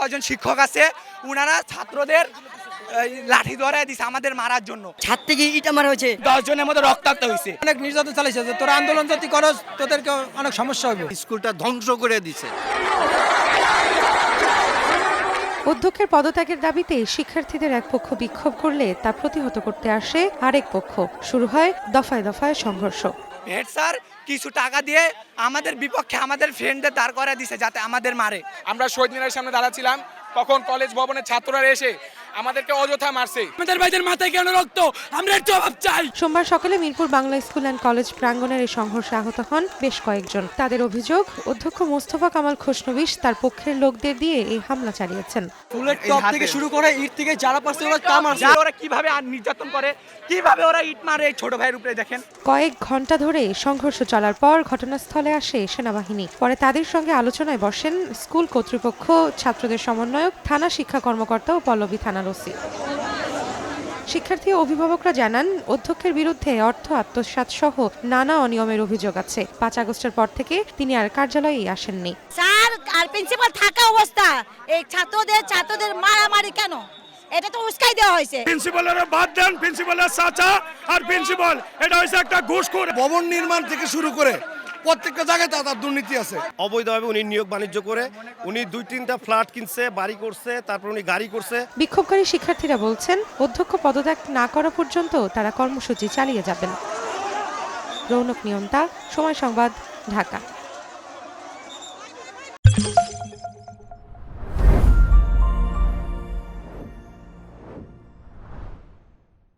কয়েকজন শিক্ষক আছে, ওনারা ছাত্রদের লাঠি ধরে দিছে আমাদের মারার জন্য। ছাত্রীকে ইটা মারা হয়েছে, 10 জনের মধ্যে রক্তাক্ত হয়েছে। অনেক নির্যাতন চালাইছে যে তোরা আন্দোলন যদি করস তোদেরকে অনেক সমস্যা হবে। স্কুলটা ধ্বংস করে দিছে। অধ্যক্ষের পদত্যাগের দাবিতে শিক্ষার্থীদের এক পক্ষ বিক্ষোভ করলে তা প্রতিহত করতে আসে আরেক পক্ষ। শুরু হয় দফায় দফায় সংঘর্ষ। হেড স্যার কিছু টাকা দিয়ে আমাদের বিপক্ষে আমাদের ফ্রেন্ডদের দাঁড় করায় দিছে যাতে আমাদের মারে। আমরা শহীদ মিনারের সামনে দাঁড়াচ্ছিলাম, তখন কলেজ ভবনের ছাত্ররা এসে আমাদেরকে অযথা মারছে। আমাদের ভাইদের মাথায় কেন রক্ত, আমরা জবাব চাই। সোমবার সকালে Mirpur Bangla school and college প্রাঙ্গণের এই সংঘর্ষে আহত হন বেশ কয়েকজন। তাদের অভিযোগ, অধ্যক্ষ মোস্তফা কামাল খোসনবিশ তার পক্ষের লোকদের দিয়ে এই হামলা চালিয়েছেন। ফুলের টপ থেকে শুরু করে ইট থেকে যারা পাশে ওরা কাম আছে। ওরা কিভাবে নির্যাতন করে, কিভাবে ওরা ইট মারে এই ছোট ভাইয়ের উপরে দেখেন। কয়েক ঘন্টা ধরে সংঘর্ষ চলার পর ঘটনাস্থলে আসে সেনাবাহিনী। পরে তাদের সঙ্গে আলোচনায় বসেন স্কুল কর্তৃপক্ষ, ছাত্রদের সমন্বয়ক, থানা শিক্ষা কর্মকর্তা ও পল্লবী থানার ওসি। শিক্ষার্থী ও অভিভাবকরা জানান, অধ্যক্ষের বিরুদ্ধে অর্থ আত্মসাৎ সহ নানা অনিয়মের অভিযোগ আছে। 5 আগস্টের পর থেকে তিনি আর কার্যালয়েই আসেননি। স্যার আর প্রিন্সিপাল থাকা অবস্থা এই ছাত্রদের মারামারি কেন? এটা তো উস্কাই দেওয়া হয়েছে। প্রিন্সিপালের বাদ দেন, প্রিন্সিপালের চাচা আর প্রিন্সিপাল এটা হইছে একটা ঘুষখোর। ভবন নির্মাণ থেকে শুরু করে প্রত্যেকটা জায়গায় তার দুর্নীতি আছে। অবৈধভাবে উনি নিয়োগ বাণিজ্য করে উনি 2-3টা ফ্ল্যাট কিনছে, বাড়ি করছে, তারপর উনি গাড়ি করছে। বিক্ষোভকারী শিক্ষার্থীরা বলছেন, অধ্যক্ষ পদত্যাগ না করা পর্যন্ত তারা কর্মসূচি চালিয়ে যাবেন। রৌনক নিয়ন্তা, সময় সংবাদ, ঢাকা।